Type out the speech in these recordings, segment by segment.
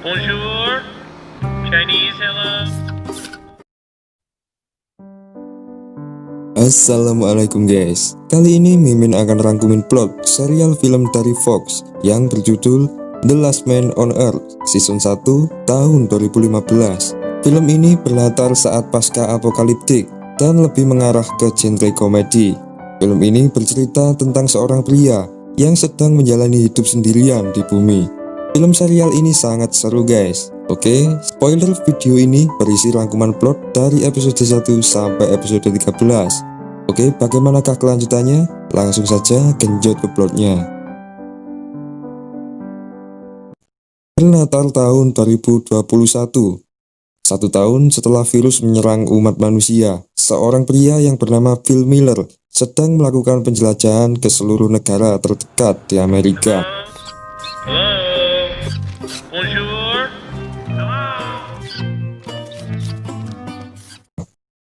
Bonjour, Chinese hello. Assalamualaikum guys. Kali ini Mimin akan rangkumin plot serial film dari Fox yang berjudul The Last Man on Earth Season 1 tahun 2015. Film ini berlatar saat pasca apokaliptik dan lebih mengarah ke genre komedi. Film ini bercerita tentang seorang pria yang sedang menjalani hidup sendirian di bumi. Film serial ini sangat seru guys. Oke, spoiler video ini berisi rangkuman plot dari episode 1 sampai episode 13. Oke, bagaimanakah kelanjutannya? Langsung saja genjot ke plotnya. Berlatar tahun 2021. 1 tahun setelah virus menyerang umat manusia, seorang pria yang bernama Phil Miller sedang melakukan penjelajahan ke seluruh negara terdekat di Amerika. Hello. Bonjour. Hello.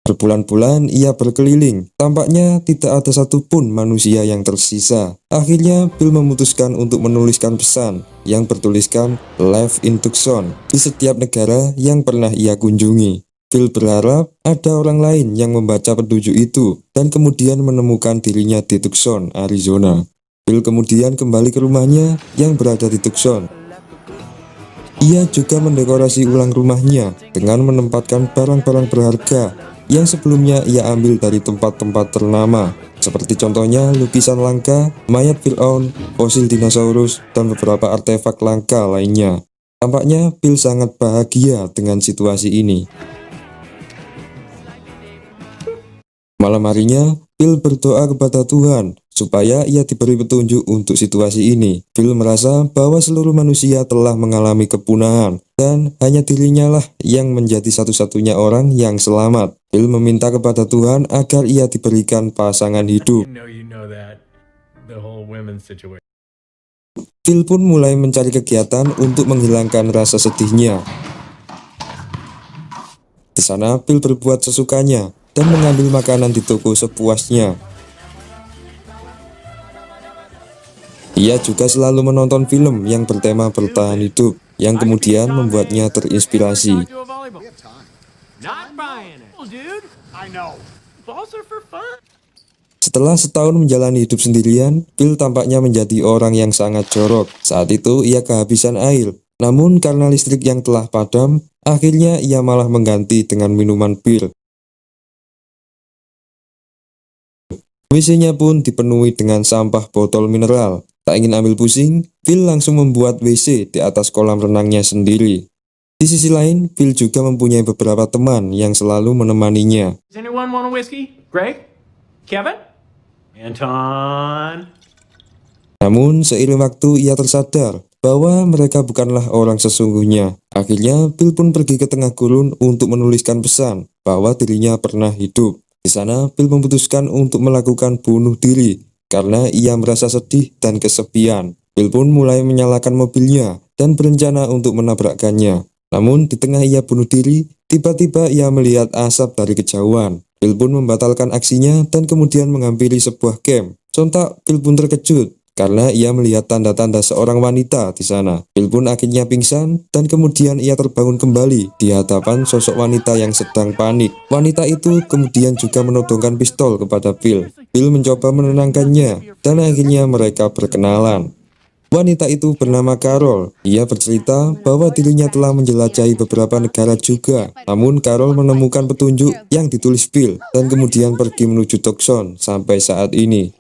Berbulan-bulan ia berkeliling, tampaknya tidak ada satupun manusia yang tersisa. Akhirnya Bill memutuskan untuk menuliskan pesan yang bertuliskan Live in Tucson di setiap negara yang pernah ia kunjungi. Bill berharap ada orang lain yang membaca petunjuk itu dan kemudian menemukan dirinya di Tucson, Arizona. Bill kemudian kembali ke rumahnya yang berada di Tucson. Ia juga mendekorasi ulang rumahnya dengan menempatkan barang-barang berharga yang sebelumnya ia ambil dari tempat-tempat ternama, seperti contohnya lukisan langka, mayat Fir'aun, fosil dinosaurus, dan beberapa artefak langka lainnya. Tampaknya Bill sangat bahagia dengan situasi ini. Malam harinya, Bill berdoa kepada Tuhan supaya ia diberi petunjuk untuk situasi ini. Bill merasa bahwa seluruh manusia telah mengalami kepunahan dan hanya dirinya lah yang menjadi satu-satunya orang yang selamat. Bill meminta kepada Tuhan agar ia diberikan pasangan hidup. Bill pun mulai mencari kegiatan untuk menghilangkan rasa sedihnya. Di sana, Bill berbuat sesukanya dan mengambil makanan di toko sepuasnya. Ia juga selalu menonton film yang bertema bertahan hidup, yang kemudian membuatnya terinspirasi. Setelah setahun menjalani hidup sendirian, Bill tampaknya menjadi orang yang sangat jorok. Saat itu ia kehabisan air, namun karena listrik yang telah padam, akhirnya ia malah mengganti dengan minuman bir. WC-nya pun dipenuhi dengan sampah botol mineral. Tak ingin ambil pusing, Bill langsung membuat WC di atas kolam renangnya sendiri. Di sisi lain, Bill juga mempunyai beberapa teman yang selalu menemaninya. Does anyone want a whiskey? Greg? Kevin? Anton? Namun, seiring waktu ia tersadar bahwa mereka bukanlah orang sesungguhnya. Akhirnya, Bill pun pergi ke tengah gurun untuk menuliskan pesan bahwa dirinya pernah hidup. Di sana, Bill memutuskan untuk melakukan bunuh diri karena ia merasa sedih dan kesepian. Bill pun mulai menyalakan mobilnya dan berencana untuk menabrakkannya. Namun, di tengah ia bunuh diri, tiba-tiba ia melihat asap dari kejauhan. Bill pun membatalkan aksinya dan kemudian menghampiri sebuah camp. Sontak, Bill pun terkejut karena ia melihat tanda-tanda seorang wanita di sana. Bill pun akhirnya pingsan dan kemudian ia terbangun kembali di hadapan sosok wanita yang sedang panik. Wanita itu kemudian juga menodongkan pistol kepada Bill. Bill mencoba menenangkannya dan akhirnya mereka berkenalan. Wanita itu bernama Carol. Ia bercerita bahwa dirinya telah menjelajahi beberapa negara juga. Namun Carol menemukan petunjuk yang ditulis Bill dan kemudian pergi menuju Tucson sampai saat ini.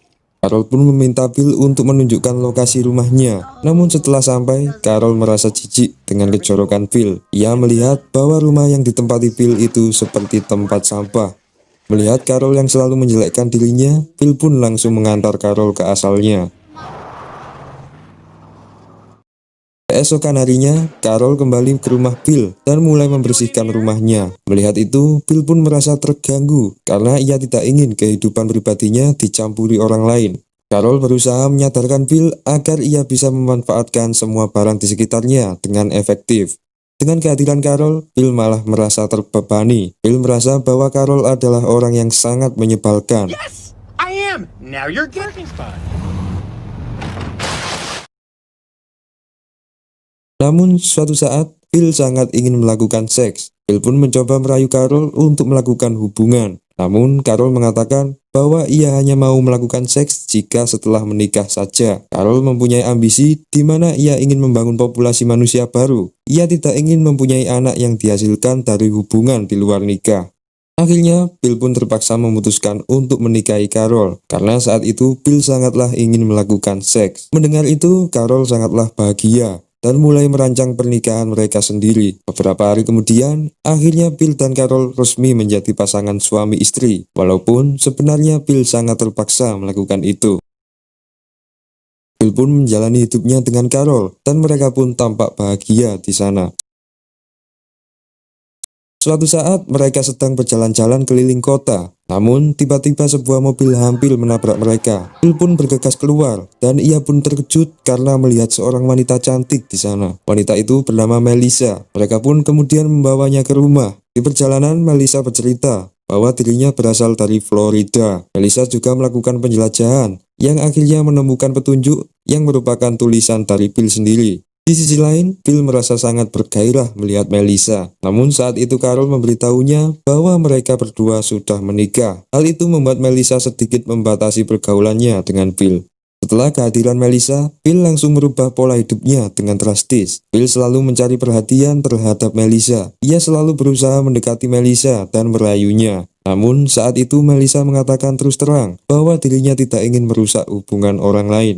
Carol pun meminta Bill untuk menunjukkan lokasi rumahnya. Namun setelah sampai, Carol merasa jijik dengan kejorokan Bill. Ia melihat bahwa rumah yang ditempati Bill itu seperti tempat sampah. Melihat Carol yang selalu menjelekkan dirinya, Bill pun langsung mengantar Carol ke asalnya. Keesokan harinya, Carol kembali ke rumah Bill dan mulai membersihkan rumahnya. Melihat itu, Bill pun merasa terganggu karena ia tidak ingin kehidupan pribadinya dicampuri orang lain. Carol berusaha menyadarkan Bill agar ia bisa memanfaatkan semua barang di sekitarnya dengan efektif. Dengan kehadiran Carol, Bill malah merasa terbebani. Bill merasa bahwa Carol adalah orang yang sangat menyebalkan. Yes, I am. Now you're getting spot. Namun suatu saat, Bill sangat ingin melakukan seks. Bill pun mencoba merayu Carol untuk melakukan hubungan. Namun Carol mengatakan bahwa ia hanya mau melakukan seks jika setelah menikah saja. Carol mempunyai ambisi di mana ia ingin membangun populasi manusia baru. Ia tidak ingin mempunyai anak yang dihasilkan dari hubungan di luar nikah. Akhirnya, Bill pun terpaksa memutuskan untuk menikahi Carol, karena saat itu Bill sangatlah ingin melakukan seks. Mendengar itu, Carol sangatlah bahagia, dan mulai merancang pernikahan mereka sendiri. Beberapa hari kemudian, akhirnya Bill dan Carol resmi menjadi pasangan suami istri, walaupun sebenarnya Bill sangat terpaksa melakukan itu. Bill pun menjalani hidupnya dengan Carol, dan mereka pun tampak bahagia di sana. Suatu saat mereka sedang berjalan-jalan keliling kota, namun tiba-tiba sebuah mobil hampir menabrak mereka. Bill pun bergegas keluar, dan ia pun terkejut karena melihat seorang wanita cantik di sana. Wanita itu bernama Melissa. Mereka pun kemudian membawanya ke rumah. Di perjalanan, Melissa bercerita bahwa dirinya berasal dari Florida. Melissa juga melakukan penjelajahan, yang akhirnya menemukan petunjuk yang merupakan tulisan dari Bill sendiri. Di sisi lain, Bill merasa sangat bergairah melihat Melissa. Namun saat itu Carol memberitahunya bahwa mereka berdua sudah menikah. Hal itu membuat Melissa sedikit membatasi pergaulannya dengan Bill. Setelah kehadiran Melissa, Bill langsung merubah pola hidupnya dengan drastis. Bill selalu mencari perhatian terhadap Melissa. Ia selalu berusaha mendekati Melissa dan merayunya. Namun saat itu Melissa mengatakan terus terang bahwa dirinya tidak ingin merusak hubungan orang lain.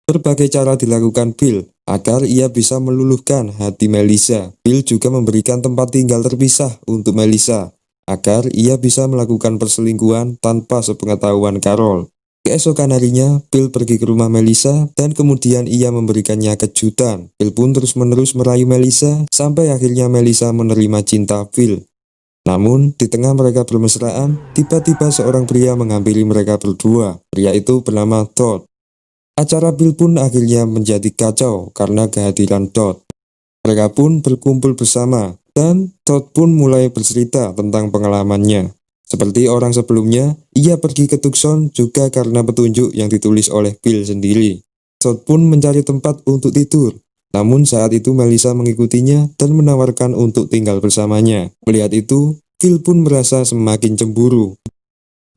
Berbagai cara dilakukan Bill agar ia bisa meluluhkan hati Melissa. Bill juga memberikan tempat tinggal terpisah untuk Melissa agar ia bisa melakukan perselingkuhan tanpa sepengetahuan Carol. Keesokan harinya, Bill pergi ke rumah Melissa dan kemudian ia memberikannya kejutan. Bill pun terus-menerus merayu Melissa sampai akhirnya Melissa menerima cinta Bill. Namun, di tengah mereka bermesraan, tiba-tiba seorang pria menghampiri mereka berdua. Pria itu bernama Todd. Acara Bill pun akhirnya menjadi kacau karena kehadiran Todd. Mereka pun berkumpul bersama, dan Todd pun mulai bercerita tentang pengalamannya. Seperti orang sebelumnya, ia pergi ke Tucson juga karena petunjuk yang ditulis oleh Bill sendiri. Todd pun mencari tempat untuk tidur. Namun saat itu Melissa mengikutinya dan menawarkan untuk tinggal bersamanya. Melihat itu, Bill pun merasa semakin cemburu.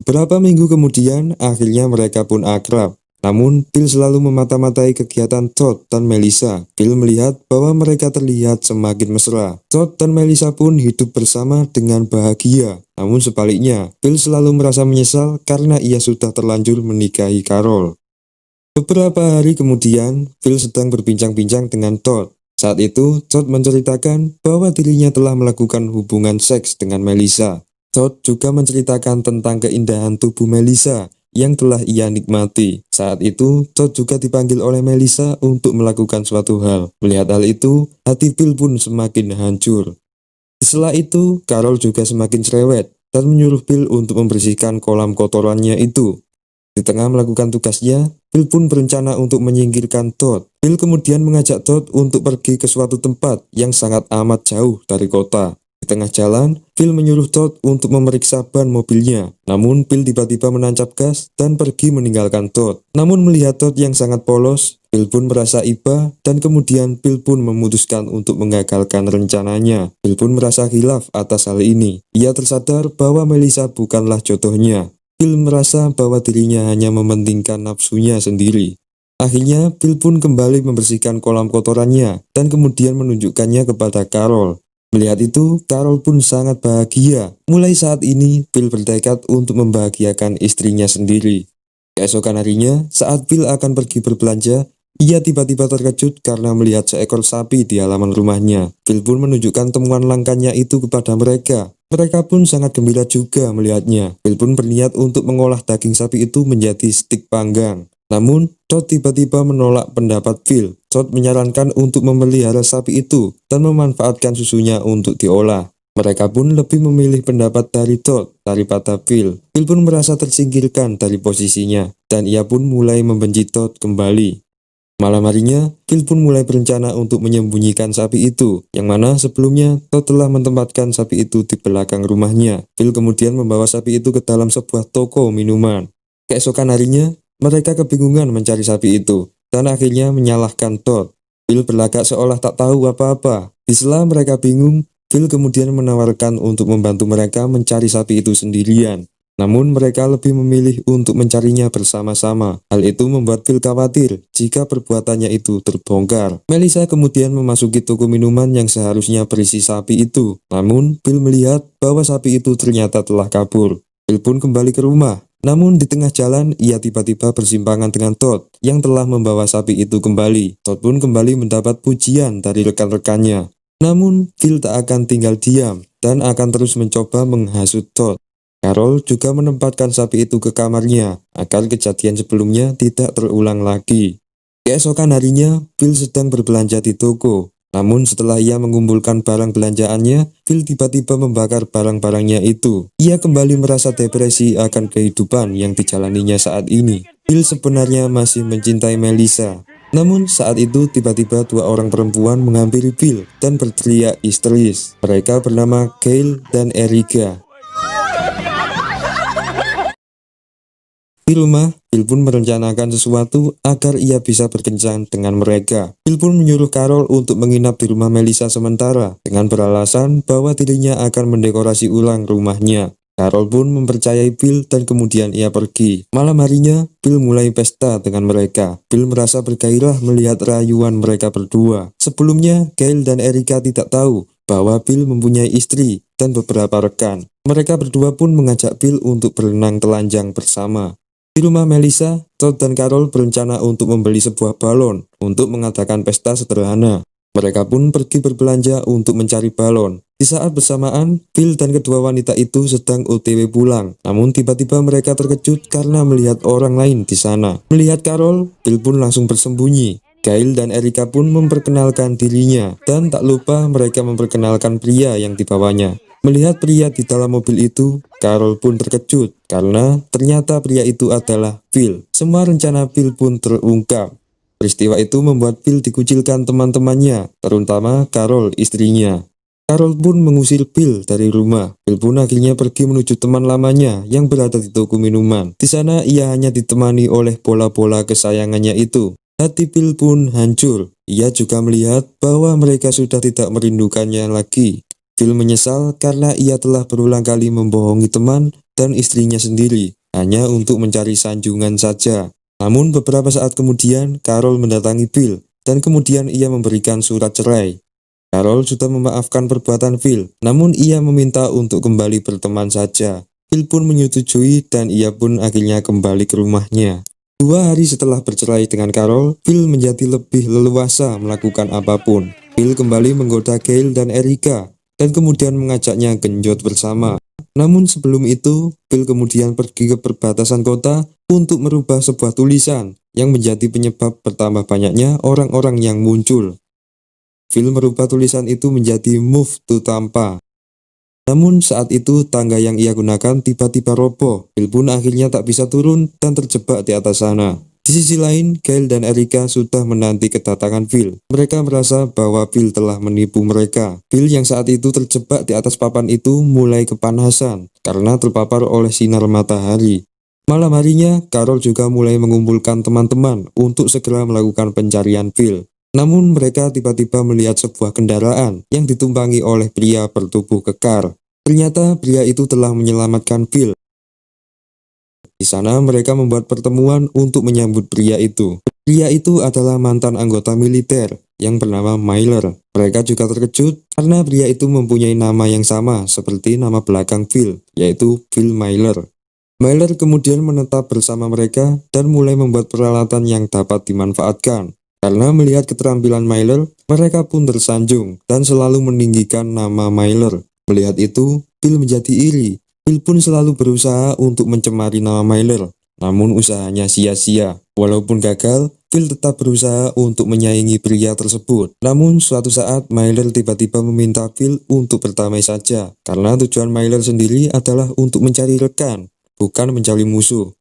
Beberapa minggu kemudian, akhirnya mereka pun akrab. Namun, Bill selalu memata-matai kegiatan Todd dan Melissa. Bill melihat bahwa mereka terlihat semakin mesra. Todd dan Melissa pun hidup bersama dengan bahagia. Namun sebaliknya, Bill selalu merasa menyesal karena ia sudah terlanjur menikahi Carol. Beberapa hari kemudian, Bill sedang berbincang-bincang dengan Todd. Saat itu, Todd menceritakan bahwa dirinya telah melakukan hubungan seks dengan Melissa. Todd juga menceritakan tentang keindahan tubuh Melissa yang telah ia nikmati. Saat itu, Todd juga dipanggil oleh Melissa untuk melakukan suatu hal. Melihat hal itu, hati Bill pun semakin hancur. Setelah itu, Carol juga semakin cerewet dan menyuruh Bill untuk membersihkan kolam kotorannya itu. Di tengah melakukan tugasnya, Bill pun berencana untuk menyingkirkan Todd. Bill kemudian mengajak Todd untuk pergi ke suatu tempat yang sangat amat jauh dari kota. Di tengah jalan, Bill menyuruh Todd untuk memeriksa ban mobilnya. Namun Bill tiba-tiba menancap gas dan pergi meninggalkan Todd. Namun melihat Todd yang sangat polos, Bill pun merasa iba dan kemudian Bill pun memutuskan untuk menggagalkan rencananya. Bill pun merasa khilaf atas hal ini. Ia tersadar bahwa Melissa bukanlah jodohnya. Bill merasa bahwa dirinya hanya mementingkan nafsunya sendiri. Akhirnya Bill pun kembali membersihkan kolam kotorannya dan kemudian menunjukkannya kepada Carol. Melihat itu, Carol pun sangat bahagia. Mulai saat ini, Bill bertekad untuk membahagiakan istrinya sendiri. Keesokan harinya, saat Bill akan pergi berbelanja, ia tiba-tiba terkejut karena melihat seekor sapi di halaman rumahnya. Bill pun menunjukkan temuan langkahnya itu kepada mereka. Mereka pun sangat gembira juga melihatnya. Bill pun berniat untuk mengolah daging sapi itu menjadi stik panggang. Namun, Todd tiba-tiba menolak pendapat Bill. Todd menyarankan untuk memelihara sapi itu dan memanfaatkan susunya untuk diolah. Mereka pun lebih memilih pendapat dari Todd daripada Bill. Bill pun merasa tersingkirkan dari posisinya, dan ia pun mulai membenci Todd kembali. Malam harinya, Bill pun mulai berencana untuk menyembunyikan sapi itu, yang mana sebelumnya Todd telah menempatkan sapi itu di belakang rumahnya. Bill kemudian membawa sapi itu ke dalam sebuah toko minuman. Keesokan harinya, mereka kebingungan mencari sapi itu, dan akhirnya menyalahkan Todd. Bill berlagak seolah tak tahu apa-apa. Di sela mereka bingung, Phil kemudian menawarkan untuk membantu mereka mencari sapi itu sendirian. Namun mereka lebih memilih untuk mencarinya bersama-sama. Hal itu membuat Phil khawatir jika perbuatannya itu terbongkar. Melissa kemudian memasuki toko minuman yang seharusnya berisi sapi itu. Namun Phil melihat bahwa sapi itu ternyata telah kabur. Phil pun kembali ke rumah. Namun di tengah jalan, ia tiba-tiba bersimpangan dengan Todd yang telah membawa sapi itu kembali. Todd pun kembali mendapat pujian dari rekan-rekannya. Namun, Phil tak akan tinggal diam dan akan terus mencoba menghasut Todd. Carol juga menempatkan sapi itu ke kamarnya agar kejadian sebelumnya tidak terulang lagi. Keesokan harinya, Phil sedang berbelanja di toko. Namun setelah ia mengumpulkan barang belanjaannya, Phil tiba-tiba membakar barang-barangnya itu. Ia kembali merasa depresi akan kehidupan yang dijalaninya saat ini. Phil sebenarnya masih mencintai Melissa. Namun saat itu tiba-tiba dua orang perempuan menghampiri Phil dan berteriak histeris. Mereka bernama Gail dan Erica. Di rumah, Phil pun merencanakan sesuatu agar ia bisa berkencan dengan mereka. Phil pun menyuruh Carol untuk menginap di rumah Melissa sementara dengan beralasan bahwa dirinya akan mendekorasi ulang rumahnya. Carol pun mempercayai Phil dan kemudian ia pergi. Malam harinya, Phil mulai pesta dengan mereka. Phil merasa bergairah melihat rayuan mereka berdua. Sebelumnya, Gail dan Erica tidak tahu bahwa Phil mempunyai istri dan beberapa rekan. Mereka berdua pun mengajak Phil untuk berenang telanjang bersama. Di rumah Melissa, Todd dan Carol berencana untuk membeli sebuah balon untuk mengadakan pesta sederhana. Mereka pun pergi berbelanja untuk mencari balon. Di saat bersamaan, Phil dan kedua wanita itu sedang OTW pulang. Namun tiba-tiba mereka terkejut karena melihat orang lain di sana. Melihat Carol, Phil pun langsung bersembunyi. Gail dan Erica pun memperkenalkan dirinya. Dan tak lupa mereka memperkenalkan pria yang dibawanya. Melihat pria di dalam mobil itu, Carol pun terkejut karena ternyata pria itu adalah Phil. Semua rencana Phil pun terungkap. Peristiwa itu membuat Phil dikucilkan teman-temannya, terutama Carol istrinya. Carol pun mengusir Phil dari rumah. Phil pun akhirnya pergi menuju teman lamanya yang berada di toko minuman. Di sana ia hanya ditemani oleh bola-bola kesayangannya itu. Hati Phil pun hancur. Ia juga melihat bahwa mereka sudah tidak merindukannya lagi. Phil menyesal karena ia telah berulang kali membohongi teman dan istrinya sendiri, hanya untuk mencari sanjungan saja. Namun beberapa saat kemudian, Carol mendatangi Phil, dan kemudian ia memberikan surat cerai. Carol sudah memaafkan perbuatan Phil, namun ia meminta untuk kembali berteman saja. Phil pun menyetujui dan ia pun akhirnya kembali ke rumahnya. 2 hari setelah bercerai dengan Carol, Phil menjadi lebih leluasa melakukan apapun. Phil kembali menggoda Gail dan Erica, dan kemudian mengajaknya genjot bersama. Namun sebelum itu, Phil kemudian pergi ke perbatasan kota untuk merubah sebuah tulisan yang menjadi penyebab bertambah banyaknya orang-orang yang muncul. Phil merubah tulisan itu menjadi Move to Tampa. Namun saat itu tangga yang ia gunakan tiba-tiba roboh. Phil pun akhirnya tak bisa turun dan terjebak di atas sana. Di sisi lain, Gail dan Erica sudah menanti kedatangan Phil. Mereka merasa bahwa Phil telah menipu mereka. Phil yang saat itu terjebak di atas papan itu mulai kepanasan karena terpapar oleh sinar matahari. Malam harinya, Carol juga mulai mengumpulkan teman-teman untuk segera melakukan pencarian Phil. Namun mereka tiba-tiba melihat sebuah kendaraan yang ditumpangi oleh pria bertubuh kekar. Ternyata pria itu telah menyelamatkan Phil. Di sana mereka membuat pertemuan untuk menyambut pria itu. Pria itu adalah mantan anggota militer yang bernama Myler. Mereka juga terkejut karena pria itu mempunyai nama yang sama seperti nama belakang Phil, yaitu Phil Myler. Myler kemudian menetap bersama mereka dan mulai membuat peralatan yang dapat dimanfaatkan. Karena melihat keterampilan Myler, mereka pun tersanjung dan selalu meninggikan nama Myler. Melihat itu, Phil menjadi iri. Phil pun selalu berusaha untuk mencemari nama Myler, namun usahanya sia-sia. Walaupun gagal, Phil tetap berusaha untuk menyaingi pria tersebut. Namun suatu saat Myler tiba-tiba meminta Phil untuk berdamai saja, karena tujuan Myler sendiri adalah untuk mencari rekan, bukan mencari musuh.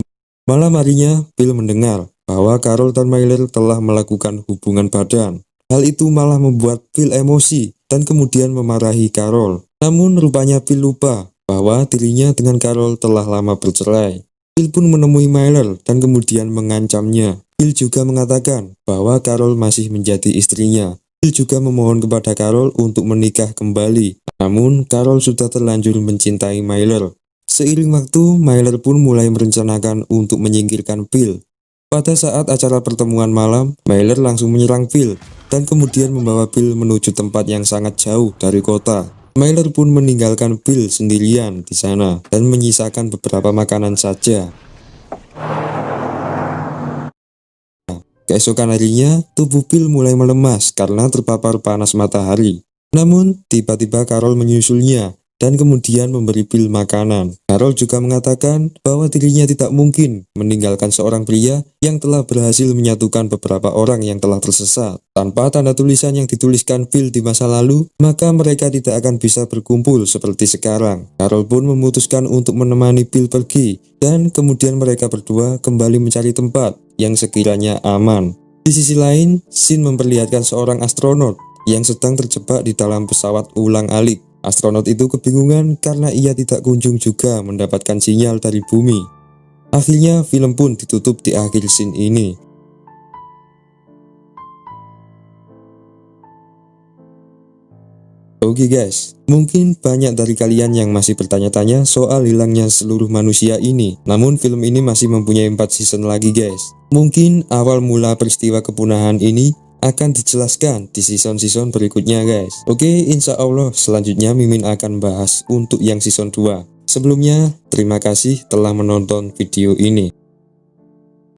Malam harinya, Phil mendengar bahwa Carol dan Myler telah melakukan hubungan badan. Hal itu malah membuat Phil emosi dan kemudian memarahi Carol. Namun rupanya Phil lupa bahwa dirinya dengan Carol telah lama bercerai. Phil pun menemui Myler dan kemudian mengancamnya. Phil juga mengatakan bahwa Carol masih menjadi istrinya Bill juga memohon kepada Carol untuk menikah kembali. Namun, Carol sudah terlanjur mencintai Myler. Seiring waktu, Myler pun mulai merencanakan untuk menyingkirkan Bill. Pada saat acara pertemuan malam, Myler langsung menyerang Bill dan kemudian membawa Bill menuju tempat yang sangat jauh dari kota. Myler pun meninggalkan Bill sendirian di sana dan menyisakan beberapa makanan saja. Keesokan harinya, tubuh Bill mulai melemas karena terpapar panas matahari. Namun, tiba-tiba Carol menyusulnya dan kemudian memberi Bill makanan. Carol juga mengatakan bahwa dirinya tidak mungkin meninggalkan seorang pria yang telah berhasil menyatukan beberapa orang yang telah tersesat. Tanpa tanda tulisan yang dituliskan Bill di masa lalu, maka mereka tidak akan bisa berkumpul seperti sekarang. Carol pun memutuskan untuk menemani Bill pergi, dan kemudian mereka berdua kembali mencari tempat yang sekiranya aman. Di sisi lain, scene memperlihatkan seorang astronot yang sedang terjebak di dalam pesawat ulang-alik. Astronot itu kebingungan karena ia tidak kunjung juga mendapatkan sinyal dari bumi. Akhirnya film pun ditutup di akhir scene ini. Oke guys, mungkin banyak dari kalian yang masih bertanya-tanya soal hilangnya seluruh manusia ini. Namun film ini masih mempunyai 4 season lagi guys. Mungkin awal mula peristiwa kepunahan ini akan dijelaskan di season-season berikutnya guys. Oke, insya Allah selanjutnya Mimin akan bahas untuk yang season 2. Sebelumnya, terima kasih telah menonton video ini.